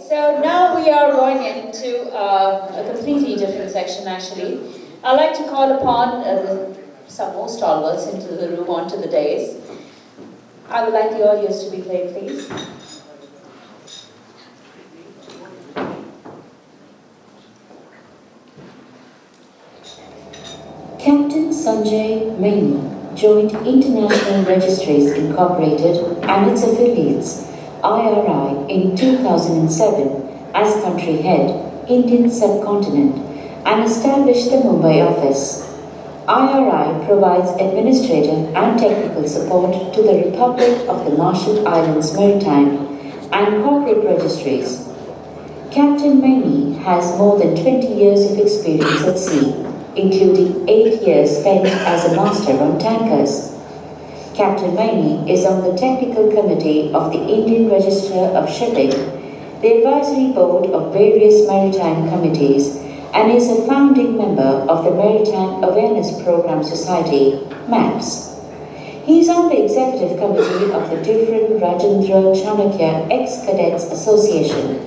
So now we are going into a completely different section actually. I'd like to call upon some more stalwarts into the room onto the dais. I would like the audios to be played, please. Captain Sanjay Maini joined International Registries Incorporated and its affiliates, IRI, in 2007 as country head, Indian subcontinent, and established the Mumbai office. IRI provides administrative and technical support to the Republic of the Marshall Islands Maritime and corporate registries. Captain Maini has more than 20 years of experience at sea, including 8 years spent as a master on tankers. Captain Maini is on the technical committee of the Indian Register of Shipping, the advisory board of various maritime committees, and is a founding member of the Maritime Awareness Program Society, MAPS. He is on the executive committee of the different Rajendra Chanakya Ex-Cadets Association.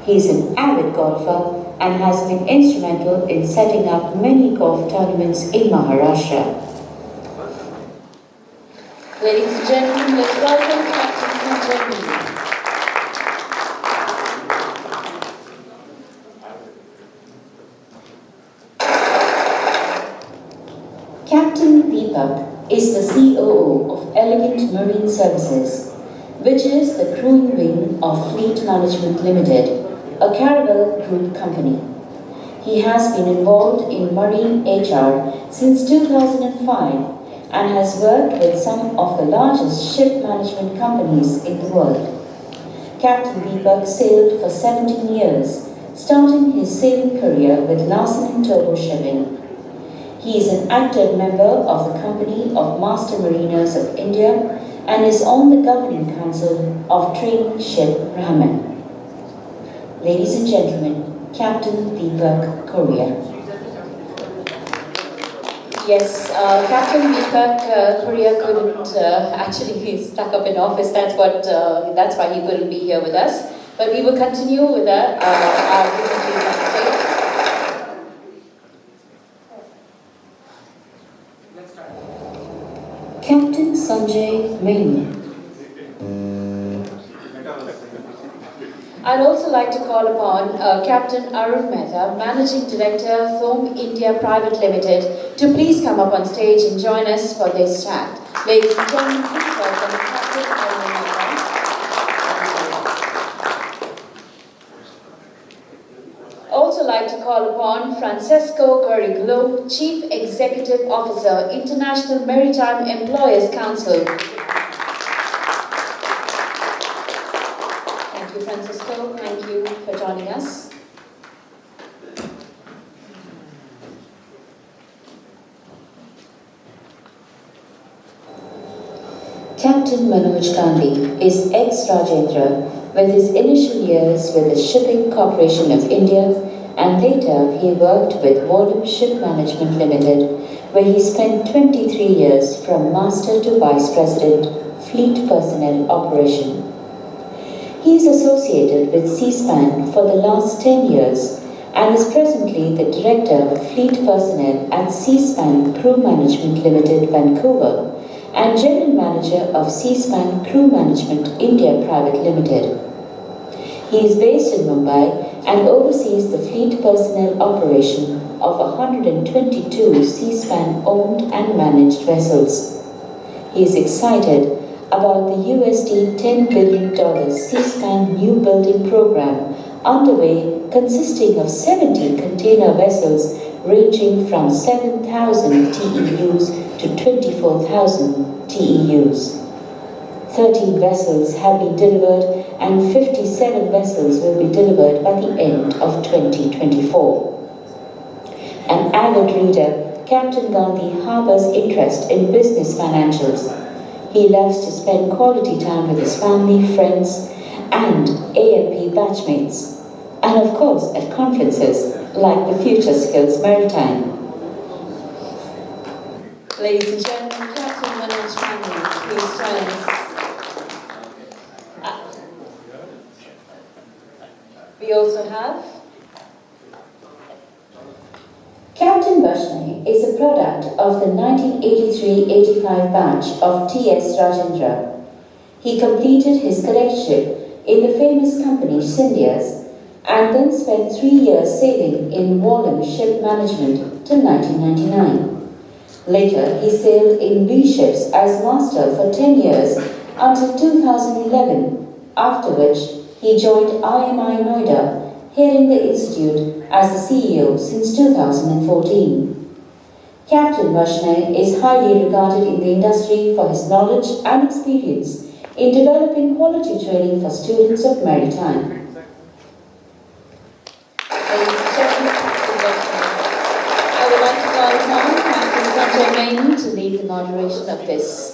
He is an avid golfer and has been instrumental in setting up many golf tournaments in Maharashtra. Ladies and gentlemen, let's welcome Captain Sanjay Maini. Captain Deepak is the COO of Elegant Marine Services, which is the crewing wing of Fleet Management Limited, a Caravel Group company. He has been involved in marine HR since 2005 and has worked with some of the largest ship management companies in the world. Captain Deepak sailed for 17 years, starting his sailing career with Larsen & Toubro Shipping. He is an active member of the Company of Master Mariners of India and is on the governing council of Training Ship Brahman. Ladies and gentlemen, Captain Deepak Korea. Yes, Captain Deepak Korea couldn't actually be stuck up in office. That's why he couldn't be here with us. But we will continue with our presentations on stage. Captain Sanjay Maini. I'd also like to call upon Captain Arun Mehta, Managing Director, Thome India Private Limited, to please come up on stage and join us for this chat. Ladies and gentlemen, please welcome Captain Arun Mehta. Also like to call upon Francesco Gargiulo, Chief Executive Officer, International Maritime Employers Council. Thank you, Francesco. Thank you for joining us. Captain Manoj Gandhi is ex-Rajendra with his initial years with the Shipping Corporation of India, and later he worked with Volume Ship Management Limited, where he spent 23 years from Master to Vice President, Fleet Personnel Operation. He is associated with Seaspan for the last 10 years and is presently the Director of Fleet Personnel at Seaspan Crew Management Limited, Vancouver, and General Manager of Seaspan Crew Management India Private Limited. He is based in Mumbai and oversees the fleet personnel operation of 122 Seaspan owned and managed vessels. He is excited about the $10 billion Seaspan new building program underway, consisting of 70 container vessels ranging from 7,000 TEUs to 24,000 TEUs. 13 vessels have been delivered and 57 vessels will be delivered by the end of 2024. An avid reader, Captain Gandhi harbors interest in business financials. He loves to spend quality time with his family, friends, and AMP batchmates, and of course at conferences like the Future Skills Maritime. Ladies and gentlemen, Captain Manoj Gandhi, please join us. We also have Captain Varshney is a product of the 1983-85 batch of T.S. Rajendra. He completed his cadetship in the famous company Scindias and then spent 3 years sailing in Wallam Ship Management till 1999. Later, he sailed in B ships as master for 10 years until 2011, after which he joined IMI Noida, heading the institute as the CEO since 2014. Captain Varshney is highly regarded in the industry for his knowledge and experience in developing quality training for students of Maritime. Ladies and gentlemen, Captain Varshney. I would like to call upon Captain Sanjay Maini to lead the moderation of this.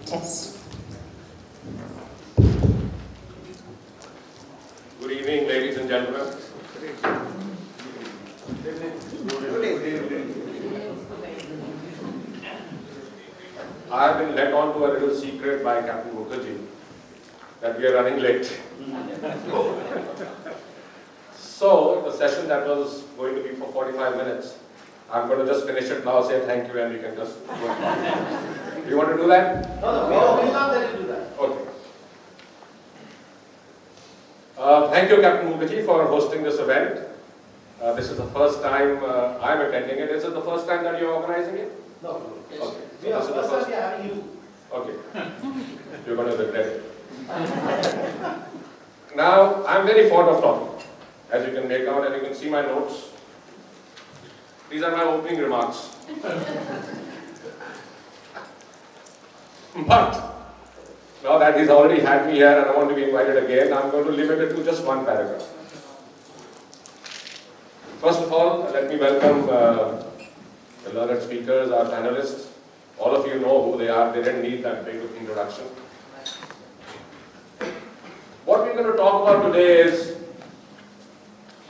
Test. Good evening, ladies and gentlemen. I have been let on to a little secret by Captain Mukherjee that we are running late. So, the session that was going to be for 45 minutes, I'm going to just finish it now, say thank you, and we can just go on. Do you want to do that? No, we will not let you do that. Okay. Thank you, Captain Mukherjee, for hosting this event. This is the first time I'm attending it. Is it the first time that you're organizing it? No. Okay. We are first time we are having you. Okay. You're going to regret it. Now, I'm very fond of talking, as you can make out, and you can see my notes. These are my opening remarks. But, now that he's already had me here and I want to be invited again, I'm going to limit it to just one paragraph. First of all, let me welcome the learned speakers, our panelists. All of you know who they are. They didn't need that big of introduction. What we're going to talk about today is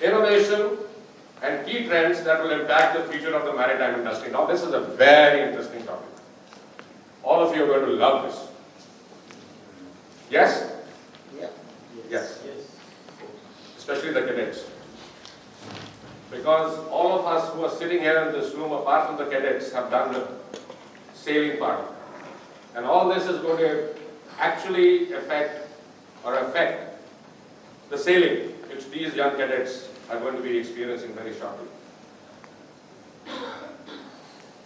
innovation and key trends that will impact the future of the maritime industry. Now, this is a very interesting topic. All of you are going to love this. Yes? Yeah. Yes. Especially the cadets. Because all of us who are sitting here in this room, apart from the cadets, have done the sailing part. And all this is going to actually affect the sailing, which these young cadets are going to be experiencing very shortly.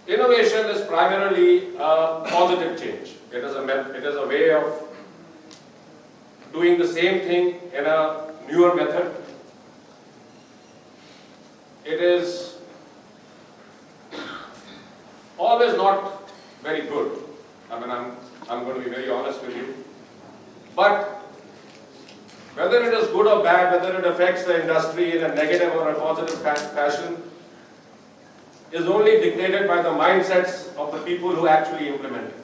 Innovation is primarily a positive change. It is a way of doing the same thing in a newer method. It is always not very good. I mean, I'm going to be very honest with you. But whether it is good or bad, whether it affects the industry in a negative or a positive fashion, is only dictated by the mindsets of the people who actually implement it.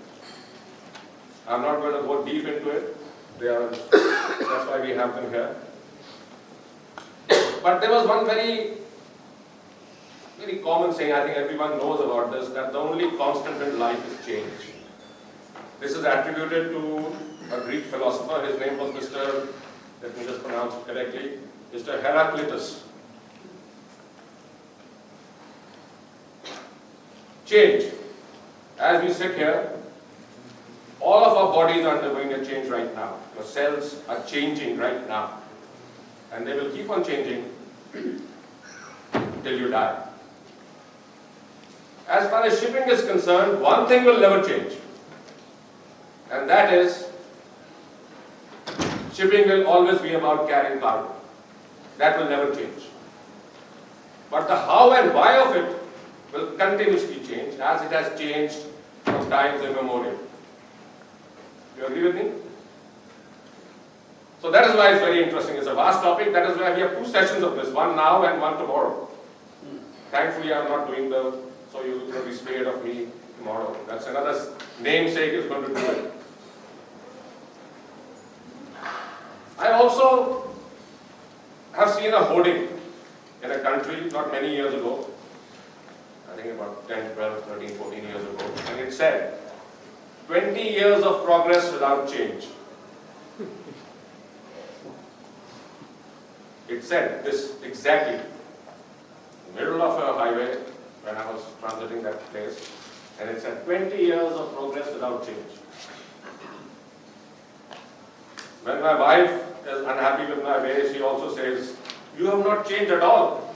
I'm not going to go deep into it. That's why we have them here. But there was one very common saying, I think everyone knows about this, that the only constant in life is change. This is attributed to a Greek philosopher. His name was Mr. Let me just pronounce it correctly, Mr. Heraclitus. Change. As we sit here, all of our bodies are undergoing a change right now. Your cells are changing right now. And they will keep on changing till you die. As far as shipping is concerned, one thing will never change. And that is, shipping will always be about carrying cargo. That will never change. But the how and why of it will continuously change, as it has changed from times immemorial. You agree with me? So that is why it's very interesting. It's a vast topic. That is why we have 2 sessions of this, one now and one tomorrow. Thankfully, I'm not doing so you will be scared of me tomorrow. That's another namesake is going to do it. I also have seen a hoarding in a country not many years ago, I think about 10, 12, 13, 14 years ago, and it said, 20 years of progress without change. It said this exactly, middle of a highway when I was transiting that place, and it said 20 years of progress without change. When my wife is unhappy with my way, she also says, you have not changed at all.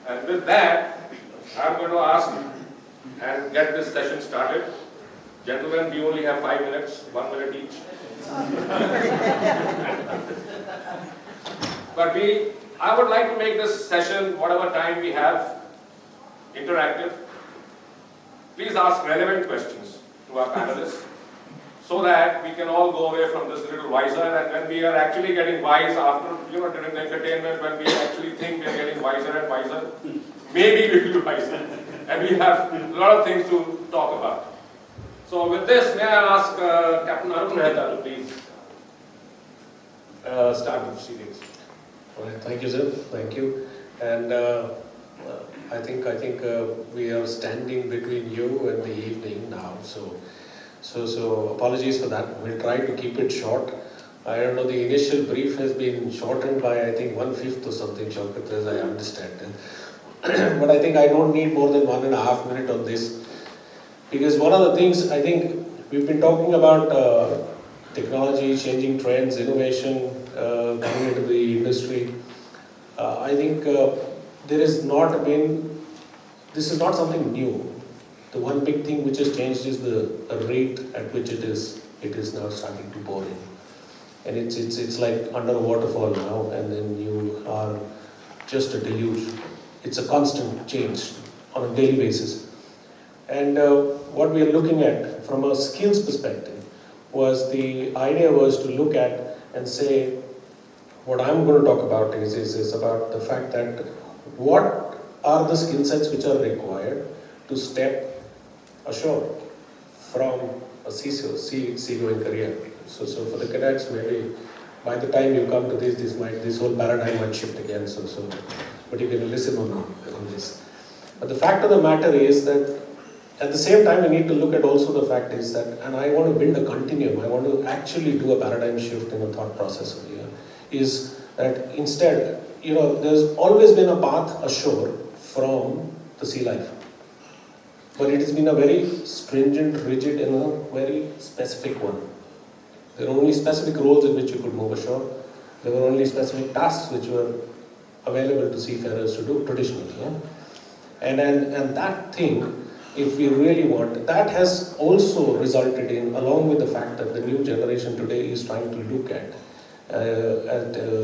And with that, I'm going to ask and get this session started. Gentlemen, we only have 5 minutes, 1 minute each. But I would like to make this session, whatever time we have, interactive. Please ask relevant questions to our panelists so that we can all go away from this a little wiser, and when we are actually getting wise after, during the entertainment, when we actually think we are getting wiser and wiser, maybe we will be wiser. And we have a lot of things to talk about. So with this, may I ask Captain Arun Mehta to please start the proceedings. All right, thank you, sir. Thank you. And I think we are standing between you and the evening now. So apologies for that. We'll try to keep it short. I don't know, the initial brief has been shortened by, I think, 1/5 or something, Shaukat, as I understand it. But I think I don't need more than 1.5 minutes on this. Because one of the things, I think, we've been talking about technology, changing trends, innovation, coming into the industry. I think this is not something new. The one big thing which has changed is the rate at which it is now starting to pour in. And it's like under a waterfall now, and then you are just a deluge. It's a constant change on a daily basis. And what we are looking at from a skills perspective the idea was to look at and say, what I'm going to talk about is about the fact that what are the skill sets which are required to step ashore from a seagoing career. So for the cadets, maybe by the time you come to this whole paradigm might shift again. But you can listen on this. But the fact of the matter is that at the same time, we need to look at also the fact is that, and I want to build a continuum. I want to actually do a paradigm shift in the thought process over here. Is that instead, there's always been a path ashore from the sea life. But it has been a very stringent, rigid, and a very specific one. There are only specific roles in which you could move ashore. There were only specific tasks which were available to seafarers to do traditionally. Yeah? And that thing, if we really want, that has also resulted in, along with the fact that the new generation today is trying to look at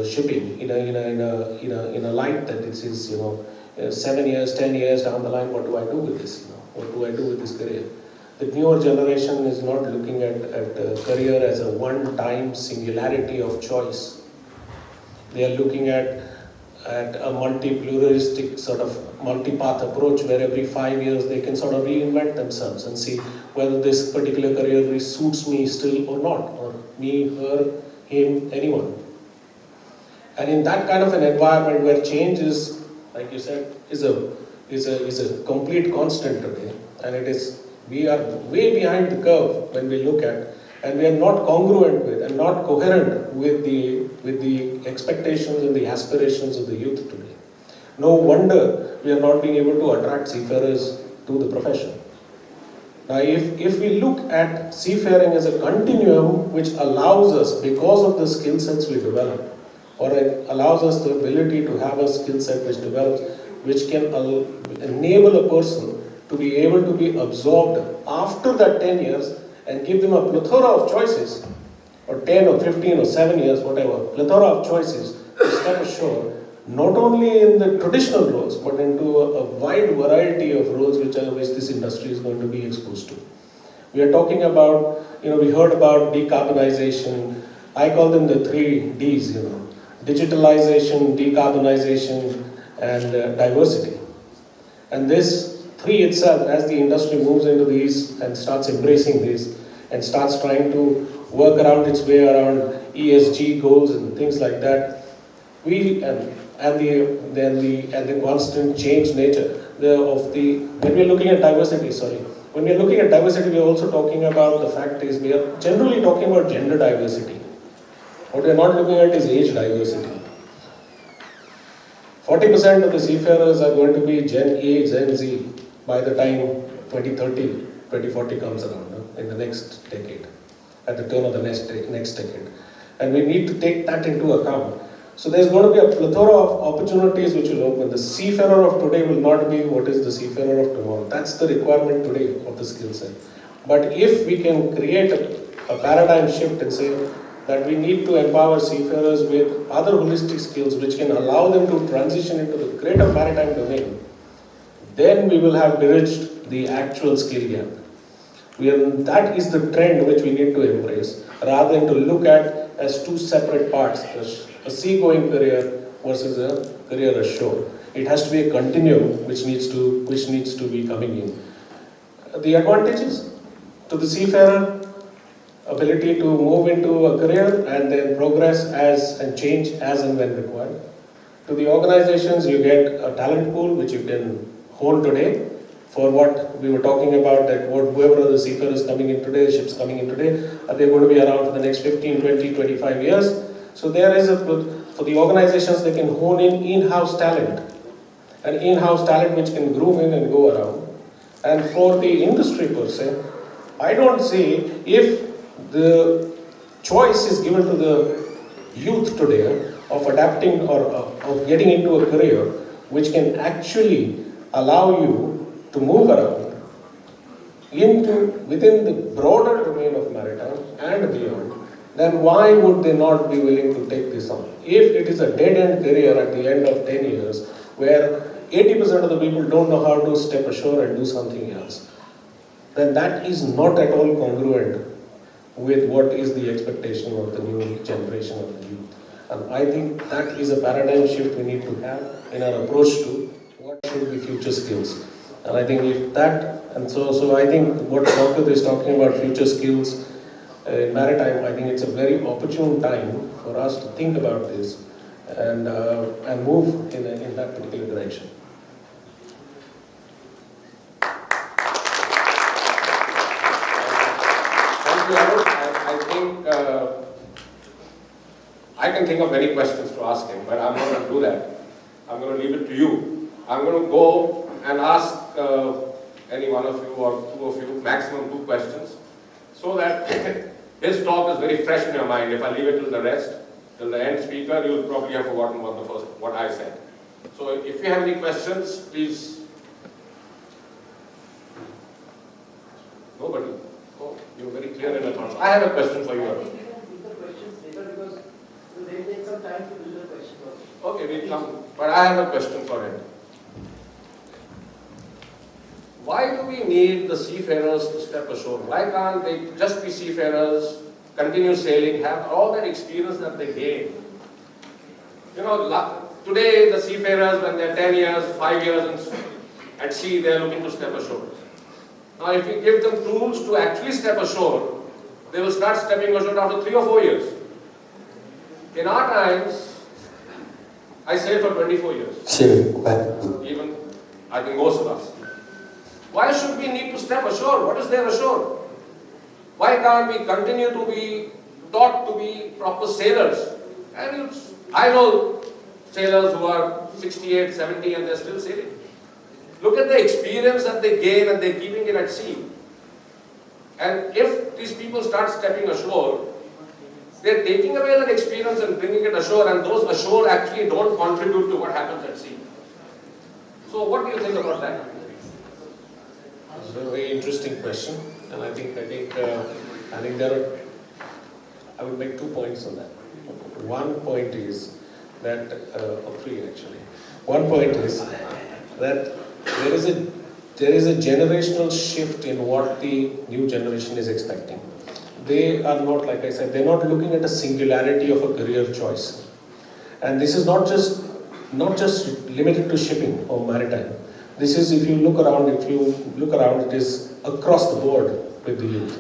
shipping in a light that it is 7 years, 10 years down the line. What do I do with this? What do I do with this career? The newer generation is not looking at career as a one-time singularity of choice. They are looking at a multi-pluralistic sort of multi-path approach where every 5 years they can sort of reinvent themselves and see whether this particular career suits me still or not, or me, her, him, anyone. And in that kind of an environment where change is, like you said, is a complete constant today, and we are way behind the curve when we look at, and we are not congruent with and not coherent with the expectations and the aspirations of the youth today. No wonder we are not being able to attract seafarers to the profession. Now, if we look at seafaring as a continuum which allows us, because of the skill sets we develop, or it allows us the ability to have a skill set which develops, which can enable a person to be able to be absorbed after that 10 years and give them a plethora of choices, or 10 or 15 or 7 years, whatever, plethora of choices to step ashore, not only in the traditional roles, but into a wide variety of roles which this industry is going to be exposed to. We are talking about, we heard about decarbonization. I call them the 3 Ds, digitalization, decarbonization, and diversity. And this free itself as the industry moves into these and starts embracing this and starts trying to work around its way around ESG goals and things like that. The constant change nature when we're looking at diversity, when we're looking at diversity, we're also talking about the fact is we are generally talking about gender diversity. What we're not looking at is age diversity. 40% of the seafarers are going to be Gen A, Gen Z by the time 2030, 2040 comes around, in the next decade, at the turn of the next decade. And we need to take that into account. So there's going to be a plethora of opportunities which will open. The seafarer of today will not be what is the seafarer of tomorrow. That's the requirement today of the skill set. But if we can create a paradigm shift and say that we need to empower seafarers with other holistic skills which can allow them to transition into the greater maritime domain, then we will have bridged the actual skill gap. That is the trend which we need to embrace, rather than to look at as two separate parts, a seagoing career versus a career ashore. It has to be a continuum which needs to be coming in. The advantages to the seafarer: ability to move into a career and then progress and change as and when required. To the organizations, you get a talent pool which you can hold today for what we were talking about, that whoever are the seafarers coming in today, ships coming in today, they're going to be around for the next 15, 20, 25 years. So there is for the organizations, they can hone in-house talent, and in-house talent which can groom in and go around. And for the industry per se, I don't see, if the choice is given to the youth today of adapting or of getting into a career which can actually allow you to move around within the broader domain of maritime and beyond, then why would they not be willing to take this on? If it is a dead-end career at the end of 10 years, where 80% of the people don't know how to step ashore and do something else, then that is not at all congruent with what is the expectation of the new generation of the youth. And I think that is a paradigm shift we need to have in our approach to what should be future skills. And I think if that, and so I think what Dr. is talking about, future skills in maritime, I think it's a very opportune time for us to think about this and move in that particular direction. Thank you, Arun. I think I can think of many questions to ask him, but I'm not going to do that. I'm going to leave it to you. I'm going to go and ask any one of you or two of you, maximum 2 questions, so that his talk is very fresh in your mind. If I leave it till the end speaker, you'll probably have forgotten what I said. So if you have any questions, please. Nobody? Oh, you're very clear in advance. I have a question for you. I think we can put the questions later because they will take some time to do the questions also. Okay, we'll come. But I have a question for him. Why do we need the seafarers to step ashore? Why can't they just be seafarers, continue sailing, have all that experience that they gain? You know, today the seafarers, when they're 10 years, 5 years at sea, they're looking to step ashore. Now, if we give them tools to actually step ashore, they will start stepping ashore after 3 or 4 years. In our times, I sailed for 24 years. Even, I think most of us. Why should we need to step ashore? What is there ashore? Why can't we continue to be taught to be proper sailors? And I know sailors who are 68, 70 and they're still sailing. Look at the experience that they gain and they're keeping it at sea. And if these people start stepping ashore, they're taking away that experience and bringing it ashore, and those ashore actually don't contribute to what happens at sea. So what do you think about that? It's a very interesting question, and I think there are. I would make 2 points on that. One point is that, or 3 actually. One point is that there is a generational shift in what the new generation is expecting. They are not, like I said, they're not looking at a singularity of a career choice, and this is not just limited to shipping or maritime. This is, if you look around, it is across the board with the youth.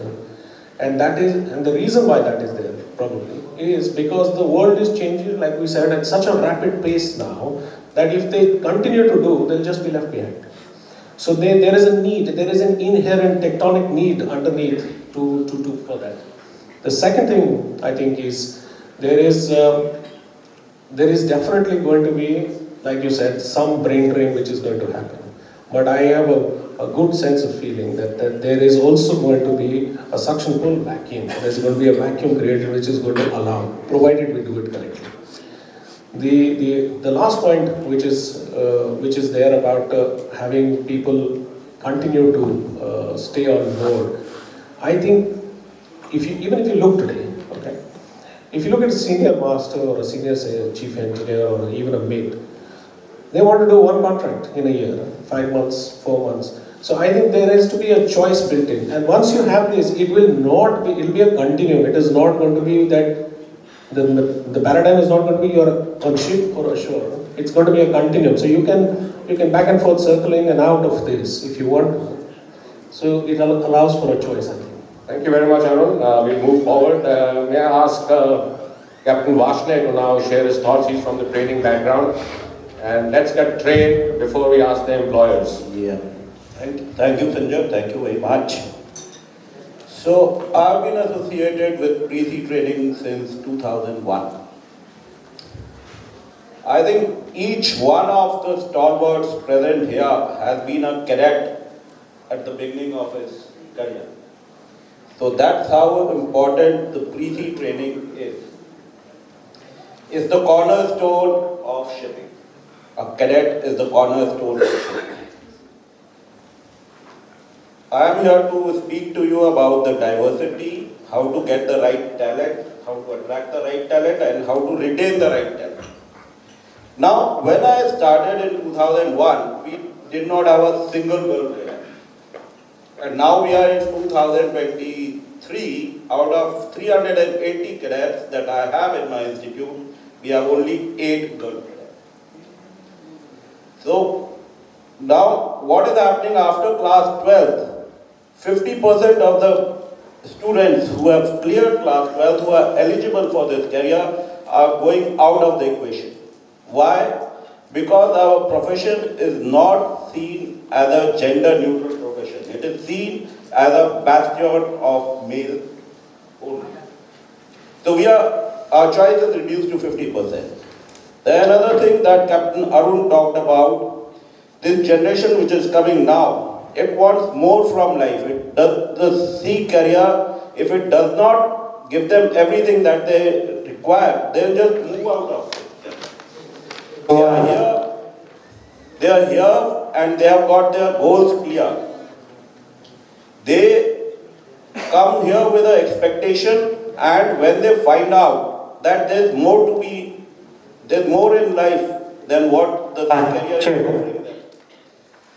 And that is, and the reason why that is there probably is because the world is changing, like we said, at such a rapid pace now that if they continue to do, they'll just be left behind. So there is a need, there is an inherent tectonic need underneath for that. The second thing I think is there is definitely going to be, like you said, some brain drain which is going to happen. But I have a good sense of feeling that there is also going to be a suction pull vacuum. There's going to be a vacuum created which is going to allow, provided we do it correctly. The last point which is there about having people continue to stay on board, I think even if you look today, okay, if you look at a senior master or a senior chief engineer or even a mate, they want to do one contract in a year, 5 months, 4 months. So I think there has to be a choice built in. And once you have this, it will be a continuum. It is not going to be that the paradigm is not going to be you're on ship or ashore. It's going to be a continuum. So you can back and forth circling and out of this if you want. So it allows for a choice, I think. Thank you very much, Arun. We'll move forward. May I ask Captain Varshney to now share his thoughts. He's from the training background. And let's get trained before we ask the employers. Yeah. Thank you, Sanjay. Thank you very much. So, I've been associated with pre-sea training since 2001. I think each one of the stalwarts present here has been a cadet at the beginning of his career. So that's how important the pre-sea training is. It's the cornerstone of shipping. A cadet is the cornerstone of shipping. I am here to speak to you about the diversity, how to get the right talent, how to attract the right talent, and how to retain the right talent. Now, when I started in 2001, we did not have a single girl cadet. And now we are in 2023, out of 380 cadets that I have in my institute, we have only 8 girl cadets. So, now what is happening after class 12th? 50% of the students who have cleared class 12, who are eligible for this career, are going out of the equation. Why? Because our profession is not seen as a gender-neutral profession. It is seen as a bastion of male only. So our choice is reduced to 50%. Then another thing that Captain Arun talked about, this generation which is coming now, it wants more from life. The sea career, if it does not give them everything that they require, they'll just move out of it. They are here and they have got their goals clear. They come here with an expectation, and when they find out that there's more in life than what the career is offering them.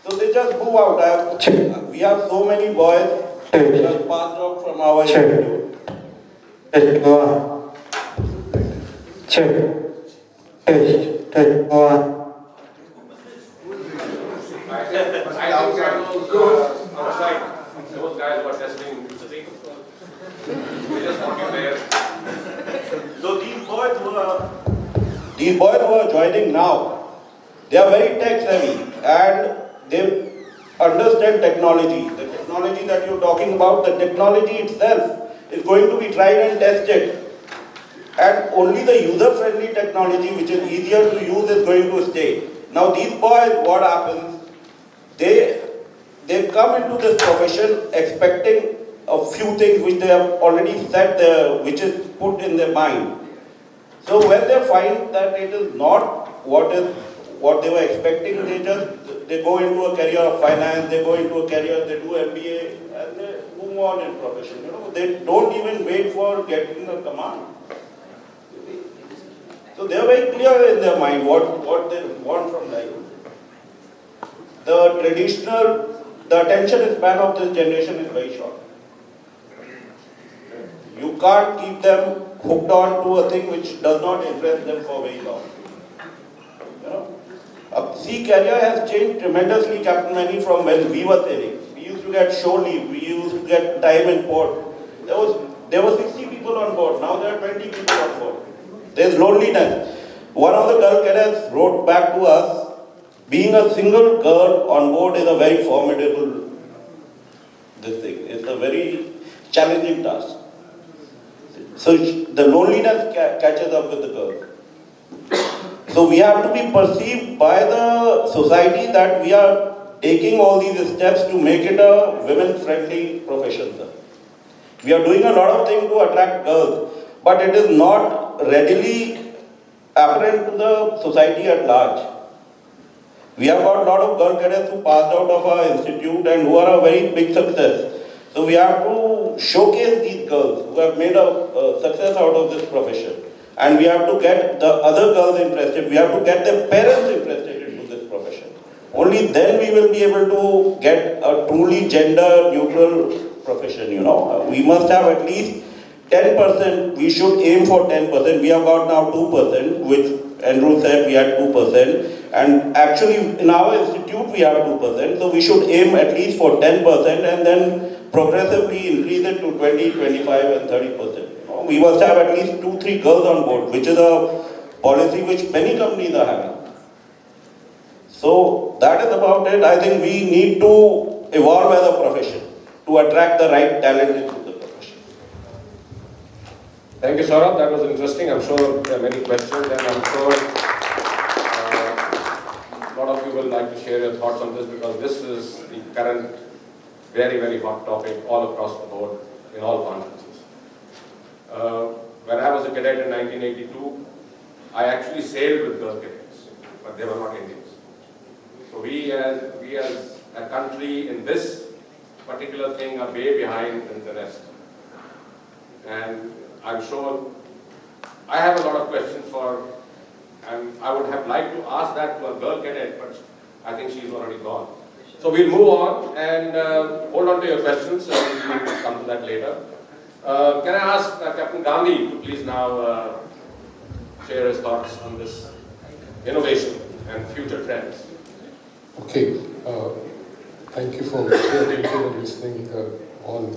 So they just move out. We have so many boys who have passed out from our institute. Those guys were testing the thing. We just want you there. So these boys who are joining now, they are very tech savvy and they understand technology. The technology that you're talking about, the technology itself is going to be tried and tested. And only the user-friendly technology, which is easier to use, is going to stay. Now these boys, what happens? They come into this profession expecting a few things which they have already set there, which is put in their mind. So when they find that it is not what they were expecting, they go into a career of finance, they go into a career, they do MBA, and they move on in profession. They don't even wait for getting a command. So they are very clear in their mind what they want from life. The attention span of this generation is very short. You can't keep them hooked on to a thing which does not interest them for very long. Sea carrier has changed tremendously, Captain Maini, from when we were sailing. We used to get shore leave, we used to get time in port. There were 60 people on board, now there are 20 people on board. There's loneliness. One of the girl cadets wrote back to us, being a single girl on board is a very formidable thing. It's a very challenging task. So the loneliness catches up with the girl. So we have to be perceived by the society that we are taking all these steps to make it a women-friendly profession, sir. We are doing a lot of things to attract girls, but it is not readily apparent to the society at large. We have got a lot of girl cadets who passed out of our institute and who are a very big success. So we have to showcase these girls who have made a success out of this profession. And we have to get the other girls interested. We have to get their parents interested into this profession. Only then we will be able to get a truly gender neutral profession, you know. We must have at least 10%. We should aim for 10%. We have got now 2%, which Andrew said we had 2%. And actually in our institute we have 2%. So we should aim at least for 10% and then progressively increase it to 20, 25 and 30%. We must have at least 2-3 girls on board, which is a policy which many companies are having. So that is about it. I think we need to evolve as a profession to attract the right talent into the profession. Thank you, Saurabh. That was interesting. I'm sure there are many questions, and I'm sure a lot of you will like to share your thoughts on this, because this is the current very, very hot topic all across the board in all conferences. When I was a cadet in 1982, I actually sailed with girl cadets, but they were not Indians. So we as a country in this particular thing are way behind in the rest. And I'm sure I have a lot of questions and I would have liked to ask that to a girl cadet, but I think she's already gone. So we'll move on and hold on to your questions, and we'll come to that later. Can I ask Captain Gandhi to please now share his thoughts on this innovation and future trends? Okay, thank you for listening on.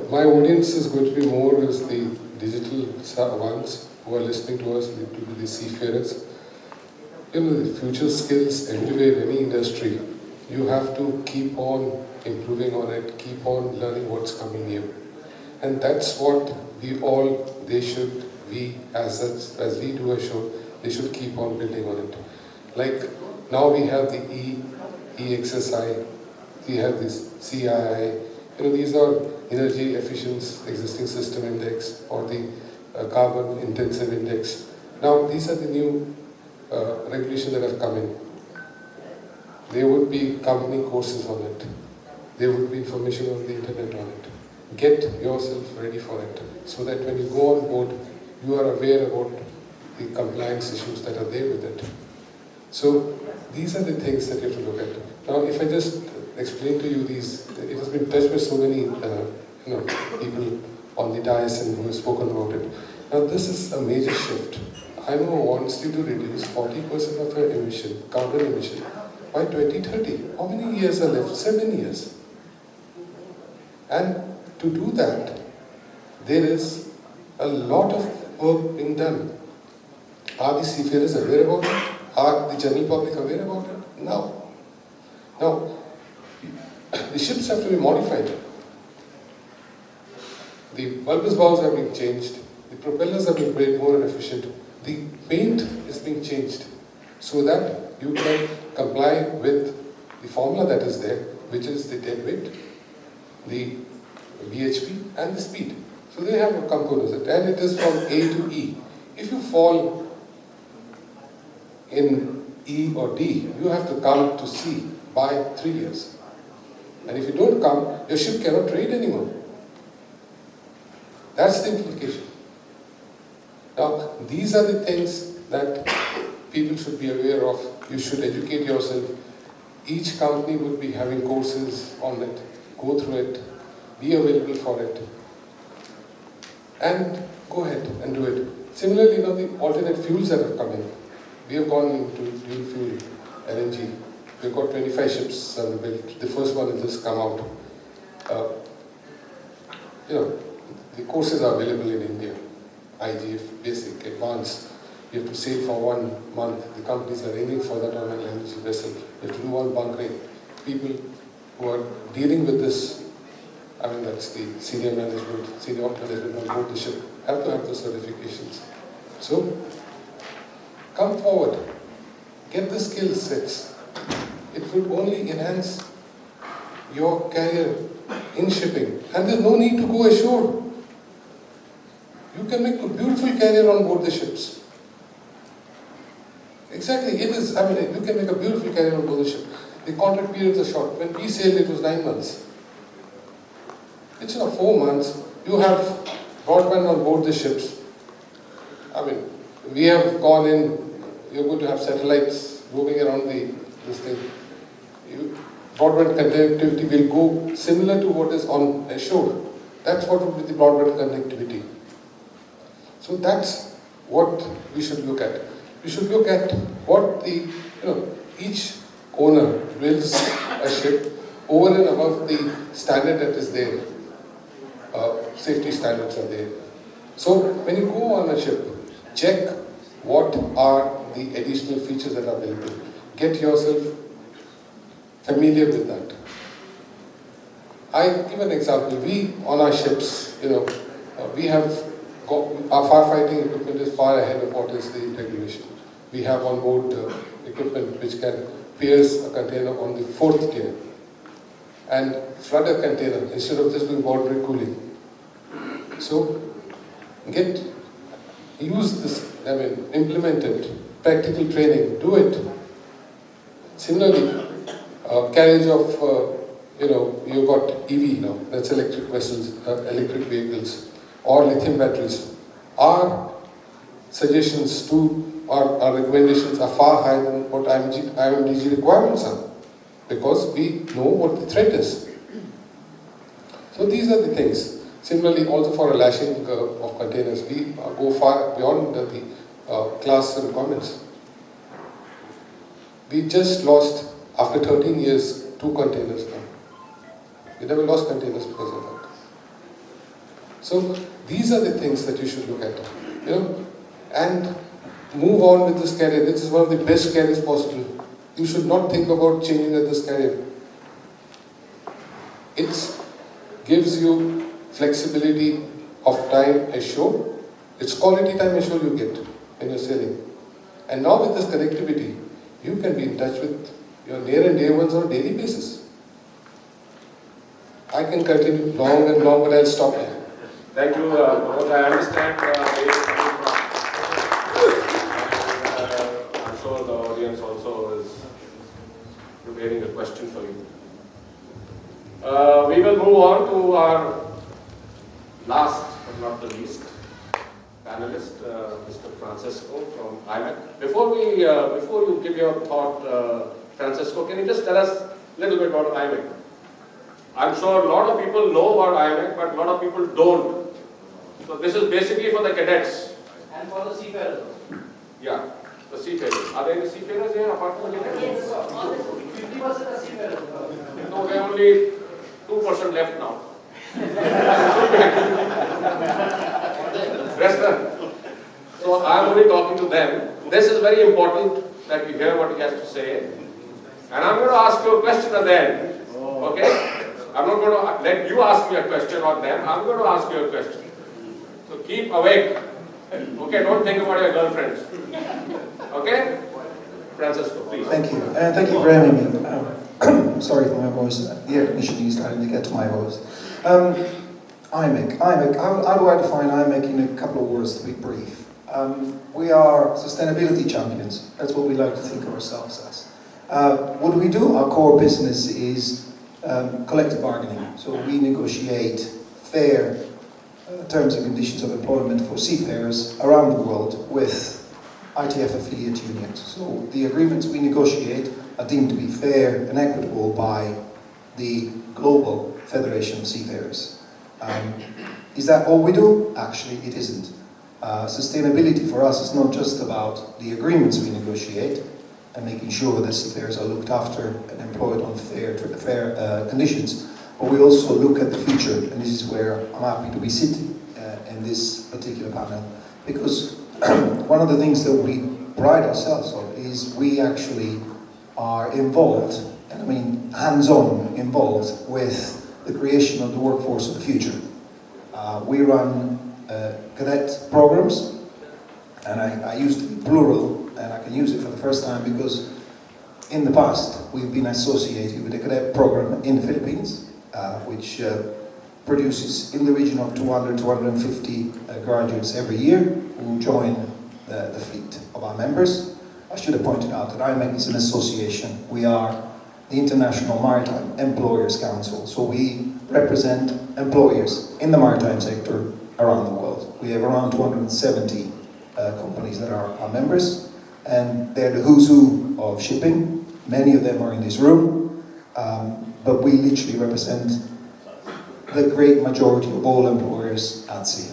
My audience is going to be more as the digital ones who are listening to us, to be the seafarers. In the future skills, everywhere, any industry, you have to keep on improving on it, keep on learning what's coming new. And that's what we as we do a show, they should keep on building on it. Like now we have the EXSI, we have this CII, these are energy efficiency existing system index or the carbon intensive index. Now these are the new regulations that have come in. There would be company courses on it. There would be information on the internet on it. Get yourself ready for it so that when you go on board, you are aware about the compliance issues that are there with it. So these are the things that you have to look at. Now, if I just explain to you these, it has been touched by so many people on the dais and who have spoken about it. Now, this is a major shift. IMO wants you to reduce 40% of your emission, carbon emission, by 2030. How many years are left? 7 years. And to do that, there is a lot of work being done. Are the seafarers aware about it? Are the general public aware about it? No. Now, the ships have to be modified. The bulbous bows have been changed. The propellers have been made more efficient. The paint is being changed so that you can comply with the formula that is there, which is the deadweight, the BHP and the speed. So they have a component, and it is from A to E. If you fall in E or D, you have to come to C by 3 years. And if you don't come, your ship cannot trade anymore. That's the implication. Now, these are the things that people should be aware of. You should educate yourself. Each company will be having courses on it. Go through it. Be available for it. And go ahead and do it. Similarly, the alternate fuels that are coming. we have gone into dual fuel LNG. We've got 25 ships on the build. The first one has just come out. The courses are available in India. IGF, basic, advanced. You have to sail for 1 month. The companies are aiming for that on an LNG vessel. You have to do all bunkering. People who are dealing with this, that's the senior management on board the ship, have to have the certifications. So, come forward. Get the skill sets. It will only enhance your career in shipping. And there's no need to go ashore. You can make a beautiful career on board the ships. Exactly, it is. You can make a beautiful career on board the ship. The contract periods are short. When we sailed, it was 9 months. It's 4 months. You have broadband on board the ships. We have gone in, you're going to have satellites moving around this thing. Broadband connectivity will go similar to what is on shore. That's what would be the broadband connectivity. So that's what we should look at. We should look at what each owner builds a ship over and above the standard that is there. Safety standards are there. So when you go on a ship, check what are the additional features that are available. Get yourself familiar with that. I give an example. We, on our ships, we have our firefighting equipment is far ahead of what is the regulation. We have on board equipment which can pierce a container on the 4th tier and flood a container instead of just doing water cooling. So, use this, implement it, practical training, do it. Similarly, carriage of, you've got EV now, that's electric vessels, electric vehicles, or lithium batteries. Our suggestions to our recommendations are far higher than what IMDG requirements are, because we know what the threat is. So these are the things. Similarly, also for a lashing of containers, we go far beyond the class requirements. We just lost, after 13 years, 2 containers now. We never lost containers because of that. So these are the things that you should look at, and move on with this career. This is one of the best careers possible. You should not think about changing at this career. It gives you flexibility of time ashore. It's quality time ashore you get when you're sailing. And now with this connectivity, you can be in touch with your near and dear ones on a daily basis. I can continue long and long, but I'll stop here. Thank you, Manoj. I understand where you're coming from. I'm sure the audience also is preparing a question for you. We will move on to our last but not the least panelist, Mr. Francesco from IMEC. Before you give your thought, Francesco, can you just tell us a little bit about IMEC? I'm sure a lot of people know about IMEC, but a lot of people don't. So this is basically for the cadets. And for the seafarers also. Yeah, the seafarers. Are there any seafarers here apart from the cadets? Yes, 50% are seafarers. No, there are only 2% left now. Rest them. So I'm only talking to them. This is very important that you hear what he has to say. And I'm going to ask you a question at the end. Okay? I'm not going to let you ask me a question or them. I'm going to ask you a question. So keep awake. Okay? Don't think about your girlfriends. Okay? Francesco, please. Thank you. Thank you for having me. Sorry for my voice. The air conditioning is starting to get to my voice. IMEC. How do I define IMEC in a couple of words to be brief? We are sustainability champions. That's what we like to think of ourselves as. What do we do? Our core business is collective bargaining. So we negotiate fair terms and conditions of employment for seafarers around the world with ITF affiliate unions. So the agreements we negotiate are deemed to be fair and equitable by the Global Federation of Seafarers. Is that all we do? Actually, it isn't. Sustainability for us is not just about the agreements we negotiate and making sure that seafarers are looked after and employed on fair conditions, but we also look at the future, and this is where I'm happy to be sitting in this particular panel, because one of the things that we pride ourselves on is we actually are involved, and I mean hands-on involved, with the creation of the workforce of the future. We run cadet programs, and I use the plural, and I can use it for the first time because in the past we've been associated with a cadet program in the Philippines, which produces in the region of 200 to 250 graduates every year who join the fleet of our members. I should have pointed out that IMEC is an association. We are the International Maritime Employers Council, so we represent employers in the maritime sector around the world. We have around 270 companies that are our members, and they're the who's who of shipping. Many of them are in this room, but we literally represent the great majority of all employers at sea.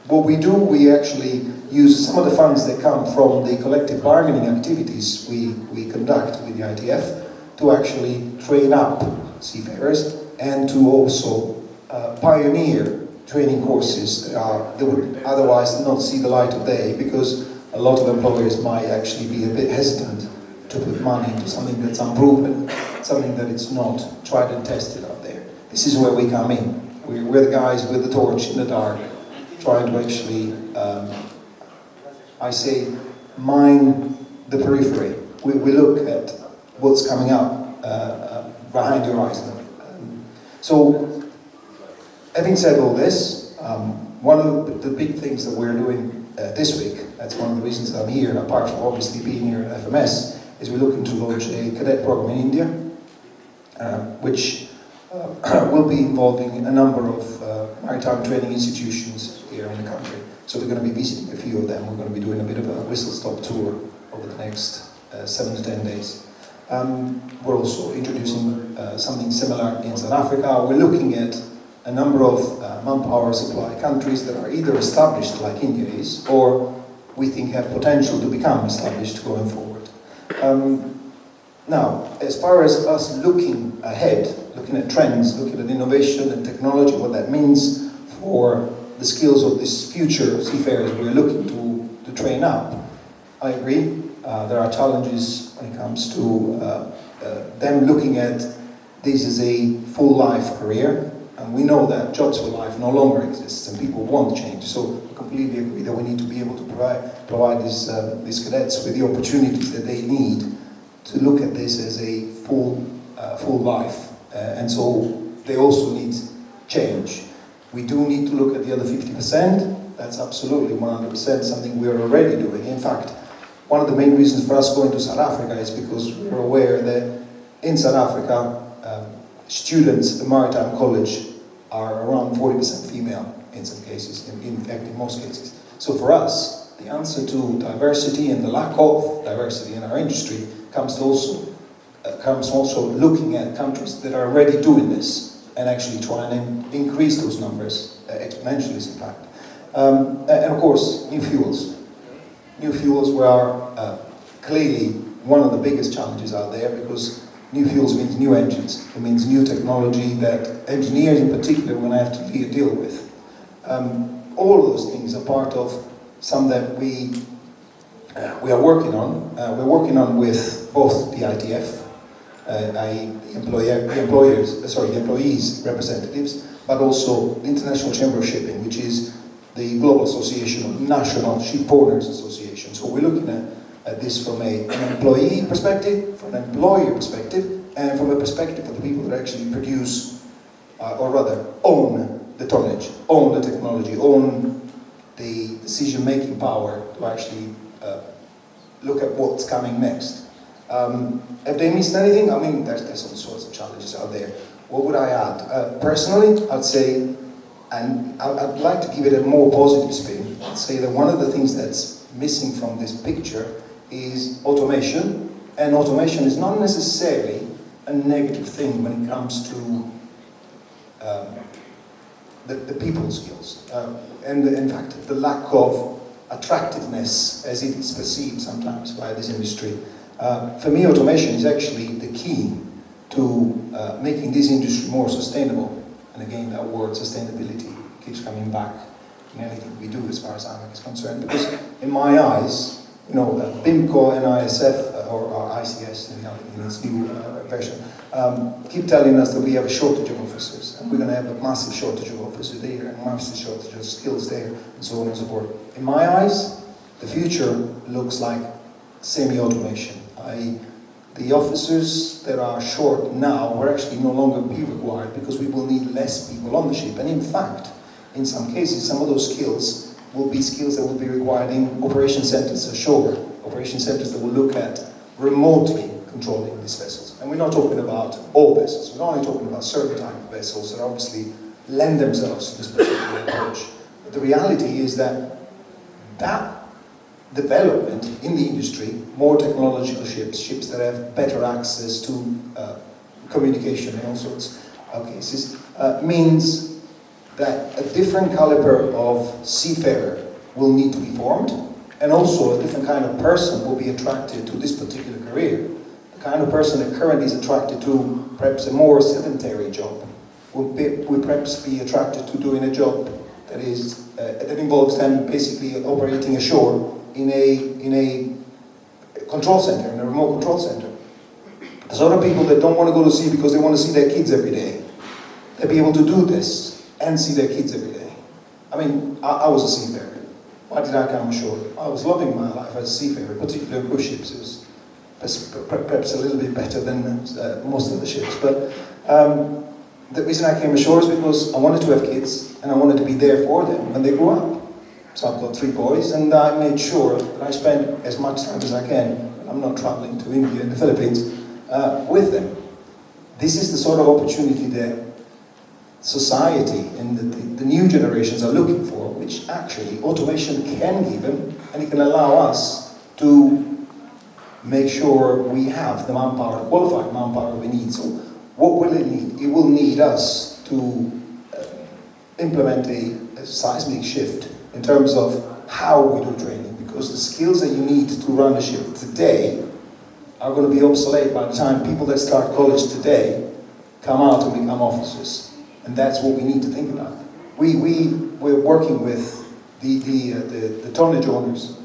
What we do, we actually use some of the funds that come from the collective bargaining activities we conduct with the ITF to actually train up seafarers and to also pioneer training courses that would otherwise not see the light of day, because a lot of employers might actually be a bit hesitant to put money into something that's unproven, something that it's not tried and tested out there. This is where we come in. We're the guys with the torch in the dark, trying to actually, I say, mine the periphery. We look at what's coming up behind the horizon. So, having said all this, one of the big things that we're doing this week, that's one of the reasons that I'm here, apart from obviously being here at FMS, is we're looking to launch a cadet program in India, which will be involving a number of maritime training institutions here in the country. So we're going to be visiting a few of them. We're going to be doing a bit of a whistle-stop tour over the next 7 to 10 days. We're also introducing something similar in South Africa. We're looking at a number of manpower supply countries that are either established like India is, or we think have potential to become established going forward. Now, as far as us looking ahead, looking at trends, looking at innovation and technology, what that means for the skills of this future seafarers we're looking to train up, I agree. There are challenges when it comes to them looking at this as a full life career. And we know that jobs for life no longer exist and people want change. So I completely agree that we need to be able to provide these cadets with the opportunities that they need to look at this as a full life. And so they also need change. We do need to look at the other 50%. That's absolutely 100% something we're already doing. In fact, one of the main reasons for us going to South Africa is because we're aware that in South Africa, students at Maritime College are around 40% female in some cases, in fact in most cases. So for us, the answer to diversity and the lack of diversity in our industry comes also looking at countries that are already doing this and actually trying to increase those numbers exponentially, in fact. And of course, new fuels. New fuels were clearly one of the biggest challenges out there, because new fuels means new engines. It means new technology that engineers in particular are going to have to deal with. All of those things are part of some that we are working on. We're working on with both the ITF, the employees representatives, but also the International Chamber of Shipping, which is the global association of national ship owners associations. So we're looking at this from an employee perspective, from an employer perspective, and from a perspective of the people that actually produce, or rather own the tonnage, own the technology, own the decision-making power to actually look at what's coming next. Have they missed anything? I mean, there's all sorts of challenges out there. What would I add? Personally, I'd say, and I'd like to give it a more positive spin, I'd say that one of the things that's missing from this picture is automation, and automation is not necessarily a negative thing when it comes to the people skills, and in fact the lack of attractiveness as it is perceived sometimes by this industry. For me, automation is actually the key to making this industry more sustainable. And again, that word sustainability keeps coming back in anything we do as far as IMEC is concerned. Because in my eyes, you know, BIMCO and ISF, or ICS in its new version, keep telling us that we have a shortage of officers, and we're going to have a massive shortage of officers there, and massive shortage of skills there, and so on and so forth. In my eyes, the future looks like semi-automation, i.e. the officers that are short now will actually no longer be required because we will need less people on the ship. And in fact, in some cases, some of those skills will be skills that will be required in operation centers ashore, operation centers that will look at remotely controlling these vessels. And we're not talking about all vessels, we're only talking about certain type of vessels that obviously lend themselves to this particular approach. But the reality is that development in the industry, more technological ships, ships that have better access to communication in all sorts of cases, means that a different caliber of seafarer will need to be formed, and also a different kind of person will be attracted to this particular career. The kind of person that currently is attracted to perhaps a more sedentary job will perhaps be attracted to doing a job that is that involves them basically operating ashore in a control center, in a remote control center. There's other people that don't want to go to sea because they want to see their kids every day. They'll be able to do this and see their kids every day. I mean, I was a seafarer. Why did I come ashore? I was loving my life as a seafarer, particularly on cruise ships. It was perhaps a little bit better than most of the ships. But the reason I came ashore is because I wanted to have kids and I wanted to be there for them when they grew up. So I've got 3 boys, and I made sure that I spend as much time as I can, I'm not traveling to India and the Philippines, with them. This is the sort of opportunity that society and the new generations are looking for, which actually automation can give them, and it can allow us to make sure we have the manpower, qualified manpower we need. So what will it need? It will need us to implement a seismic shift in terms of how we do training, because the skills that you need to run a ship today are going to be obsolete by the time people that start college today come out and become officers. And that's what we need to think about. We're working with the tonnage owners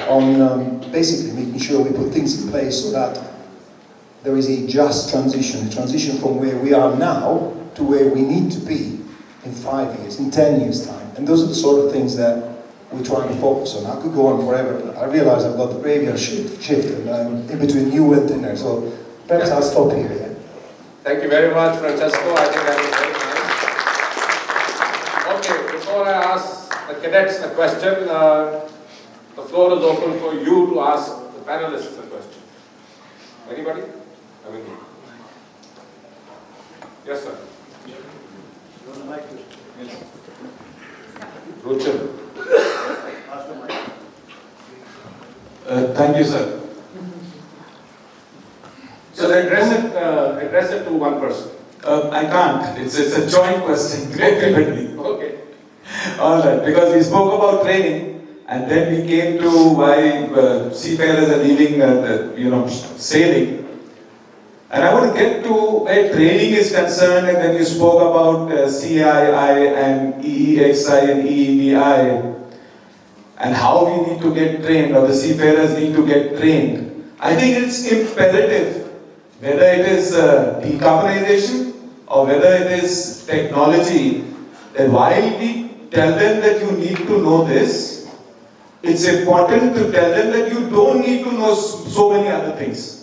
on basically making sure we put things in place so that there is a just transition, a transition from where we are now to where we need to be in 5 years, in 10 years' time. And those are the sort of things that we're trying to focus on. I could go on forever. I realize I've got the graveyard shift and I'm in between you and dinner, so perhaps I'll stop here. Yeah? Thank you very much, Francesco. I think that was very nice. Okay, before I ask the cadets a question, the floor is open for you to ask the panelists a question. Anybody? I mean, yes, sir. Ruchan. Thank you, sir. So address it to one person. I can't. It's a joint question to everybody. Okay. All right. Because we spoke about training, and then we came to why seafarers are leaving, sailing. And I want to get to where training is concerned, and then you spoke about CII and EEXI and EEBI, and how we need to get trained, or the seafarers need to get trained. I think it's imperative, whether it is decarbonization or whether it is technology, that while we tell them that you need to know this, it's important to tell them that you don't need to know so many other things.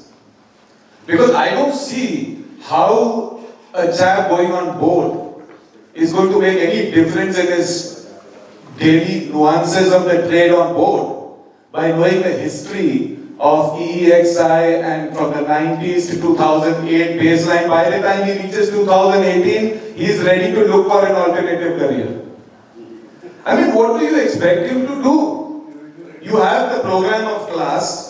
Because I don't see how a chap going on board is going to make any difference in his daily nuances of the trade on board by knowing the history of EEXI and from the 90s to 2008 baseline. By the time he reaches 2018, he is ready to look for an alternative career. I mean, what do you expect him to do? You have the program of class.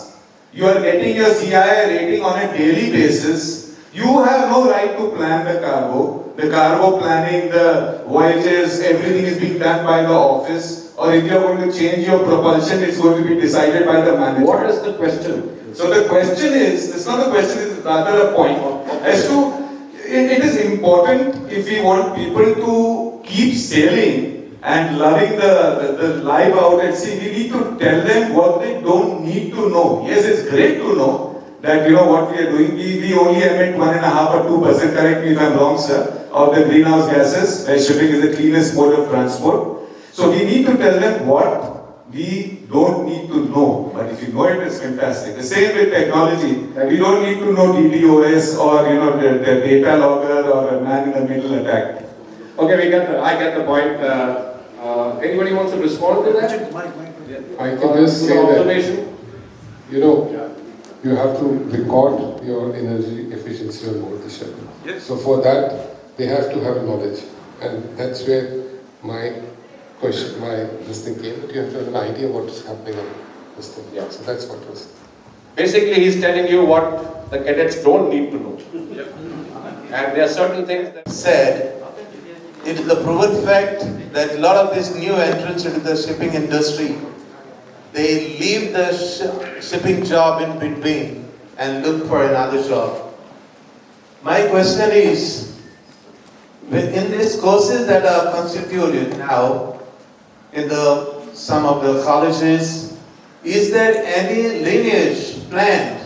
You are getting your CII rating on a daily basis. You have no right to plan the cargo. the cargo planning, the voyages, everything is being done by the office, or if you are going to change your propulsion, it's going to be decided by the manager. What is the question? So the question is, it's not a question, it's rather a point, as to, it is important if we want people to keep sailing and loving the life out at sea, we need to tell them what they don't need to know. Yes, it's great to know that what we are doing. We only emit 1.5 or 2%, correct me if I'm wrong, sir, of the greenhouse gases, where shipping is the cleanest mode of transport. So we need to tell them what we don't need to know, but if you know it, it's fantastic. The same with technology. We don't need to know DDoS or the data logger or a man in the middle attack. Okay, I get the point. Anybody wants to respond to that? I can just say that, you have to record your energy efficiency on board the ship. Yes. So for that, they have to have knowledge. And that's where my this thing came, that you have to have an idea what is happening on this thing. Yeah. So that's what was. Basically, he's telling you what the cadets don't need to know. And there are certain things that said, it is a proven fact that a lot of these new entrants into the shipping industry, they leave the shipping job in between and look for another job. My question is, in these courses that are constituted now, in some of the colleges, is there any lineage planned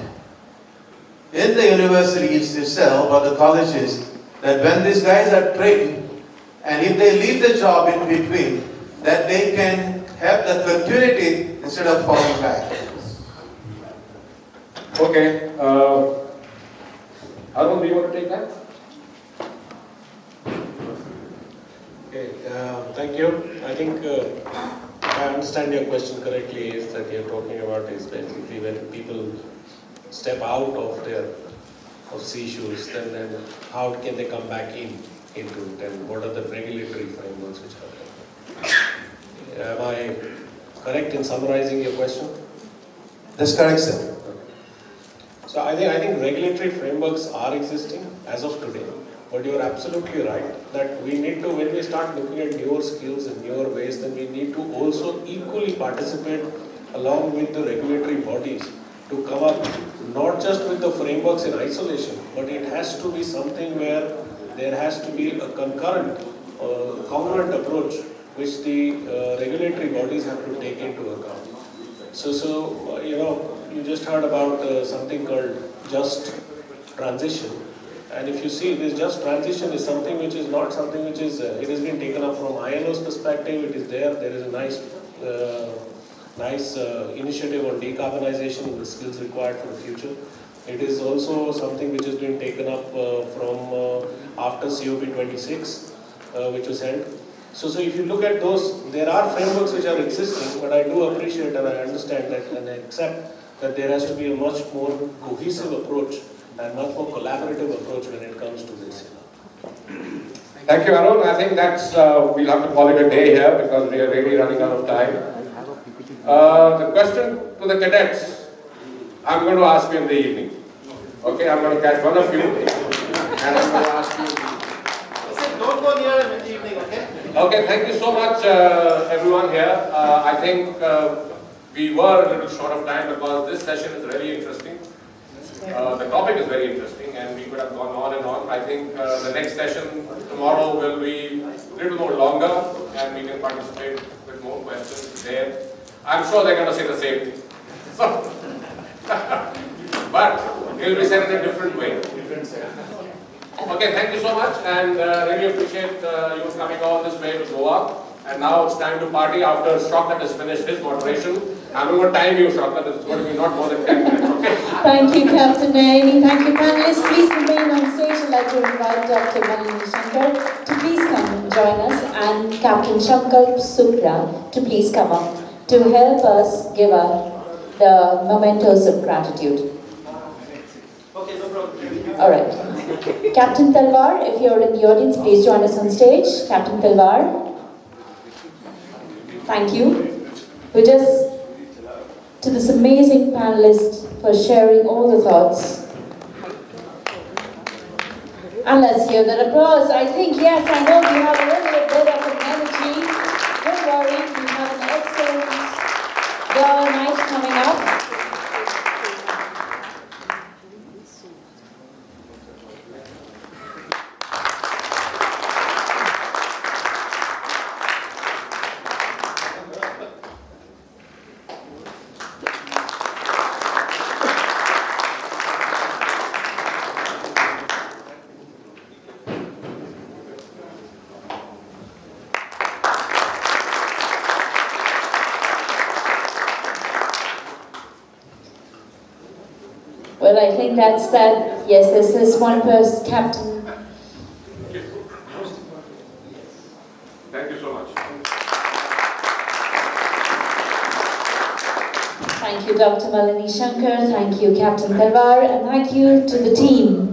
in the universities itself or the colleges that when these guys are trained and if they leave the job in between, that they can have the continuity instead of falling back? Okay. Arun, do you want to take that? Okay, thank you. I think if I understand your question correctly, is that you're talking about is basically when people step out of sea shoes, then how can they come back into it, and what are the regulatory frameworks which are there? Am I correct in summarizing your question? That's correct, sir. So I think regulatory frameworks are existing as of today. But you're absolutely right that we need to, when we start looking at newer skills and newer ways, then we need to also equally participate along with the regulatory bodies to come up not just with the frameworks in isolation, but it has to be something where there has to be a concurrent, congruent approach which the regulatory bodies have to take into account. So you just heard about something called just transition. And if you see, this just transition is something which is not something which is, it has been taken up from ILO's perspective, it is there is a nice initiative on decarbonization and the skills required for the future. It is also something which has been taken up from after COP26, which was held. So if you look at those, there are frameworks which are existing, but I do appreciate and I understand that and I accept that there has to be a much more cohesive approach and much more collaborative approach when it comes to this. Thank you, Arun. I think that's, we'll have to call it a day here because we are really running out of time. The question to the cadets, I'm going to ask you in the evening. Okay, I'm going to catch one of you and I'm going to ask you. Listen, don't go near him in the evening, okay? Okay, thank you so much, everyone here. I think we were a little short of time because this session is really interesting. The topic is very interesting and we could have gone on and on. I think the next session tomorrow will be a little more longer and we can participate with more questions there. I'm sure they're going to say the same thing. So, but it will be said in a different way. Okay, thank you so much and really appreciate you coming all this way to Goa. And now it's time to party after Shaukat has finished his moderation. I'm going to time you, Shaukat. It's going to be not more than 10 minutes, okay? Thank you, Captain Maini. Thank you, panelists. Please remain on stage. I'd like to invite Dr. Maini Shankar to please come and join us, and Captain Shankar Supra to please come up to help us give up the mementos of gratitude. Okay, no problem. All right. Captain Talwar, if you're in the audience, please join us on stage. Captain Talwar. Thank you. We just to this amazing panelist for sharing all the thoughts. And let's hear that applause. I think, yes, I know we have a little bit of an energy. Don't worry, we have an excellent gala night coming up. Well, I think that's that. Yes, this is one person, Captain. Thank you so much. Thank you, Dr. Malini Shankar. Thank you, Captain Talwar. And thank you to the team.